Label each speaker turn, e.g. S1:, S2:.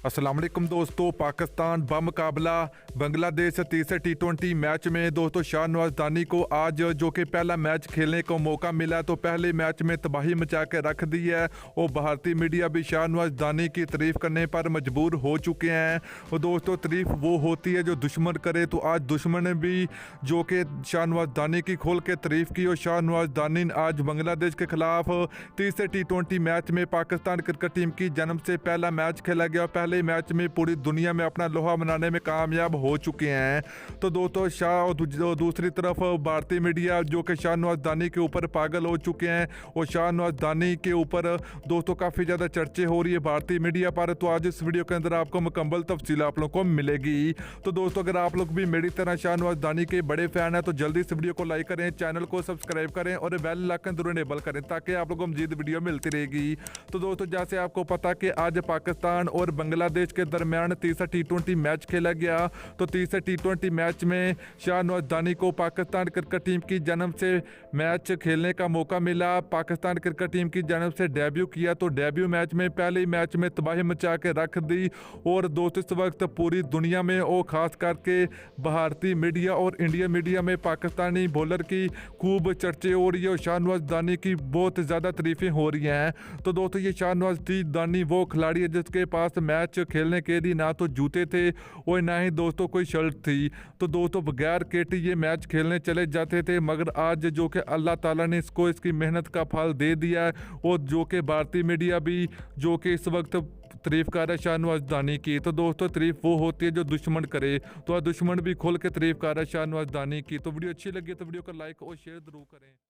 S1: अस्सलाम वालेकुम दोस्तों। पाकिस्तान बमुकाबला बांग्लादेश तीसरे टी20 मैच में दोस्तों शाहनवाज दानी को आज जो कि पहला मैच खेलने को मौका मिला तो पहले मैच में तबाही मचा के रख दी है और भारतीय मीडिया भी शाहनवाज दानी की तारीफ करने पर मजबूर हो चुके हैं। और दोस्तों तारीफ वो होती है जो दुश्मन करे, तो आज दुश्मन ने भी जो कि शाहनवाज दानी की खोल के तारीफ की और शाहनवाज दानी ने आज बांग्लादेश के खिलाफ तीसरे टी20 मैच में पाकिस्तान क्रिकेट टीम की जन्म से पहला मैच खेला गया। पहले मैच में पूरी दुनिया में अपना लोहा मनाने में कामयाब हो चुके हैं। तो दोस्तों शाह और दूसरी तरफ भारतीय मीडिया जो कि शाहनवाज दानी के ऊपर पागल हो चुके हैं और शाहनवाज दानी के ऊपर दोस्तों काफ़ी ज़्यादा चर्चे हो रही है भारतीय मीडिया पर। तो आज इस वीडियो के अंदर आपको मुकम्मल तफसील आप लोग को मिलेगी। तो दोस्तों अगर आप लोग भी मेरी तरह शाहनवाज दानी के बड़े फ़ैन हैं तो जल्दी इस वीडियो को लाइक करें, चैनल को सब्सक्राइब करें और बेल आइकन जरूर इनेबल करें ताकि आप लोगों को मजीद वीडियो मिलती रहेगी। तो दोस्तों जैसे आपको पता कि आज पाकिस्तान और बांग्लादेश के दरमियान तीसरा टी20 मैच खेला गया। तो तीसरे टी20 मैच में शाहनवाज दानी को पाकिस्तान क्रिकेट टीम की जन्म से मैच खेलने का मौका मिला। पाकिस्तान क्रिकेट टीम की जन्म से डेब्यू किया तो डेब्यू मैच में पहले ही मैच में तबाही मचा के रख दी। और दोस्तों इस वक्त पूरी दुनिया में और ख़ास करके भारतीय मीडिया और इंडिया मीडिया में पाकिस्तानी बॉलर की खूब चर्चे हो रही है और शाहनवाज दानी की बहुत ज़्यादा तारीफें हो रही हैं। तो दोस्तों ये शाहनवाज दानी वो खिलाड़ी है जिसके पास मैच खेलने के लिए ना तो जूते थे और ना ही दोस्तों कोई शर्ट थी। तो दोस्तों बगैर केटी ये मैच खेलने चले जाते थे, मगर आज जो कि अल्लाह ताला ने इसको इसकी मेहनत का फल दे दिया है। और जो कि भारतीय मीडिया भी जो कि इस वक्त तारीफ कर रहा है शाहनवाज दानी की। तो दोस्तों तारीफ वो होती है जो दुश्मन करे, तो आज दुश्मन भी खुल के तारीफ कर रहा है शाहनवाज दानी की। तो वीडियो अच्छी लगी तो वीडियो को लाइक और शेयर जरूर करें।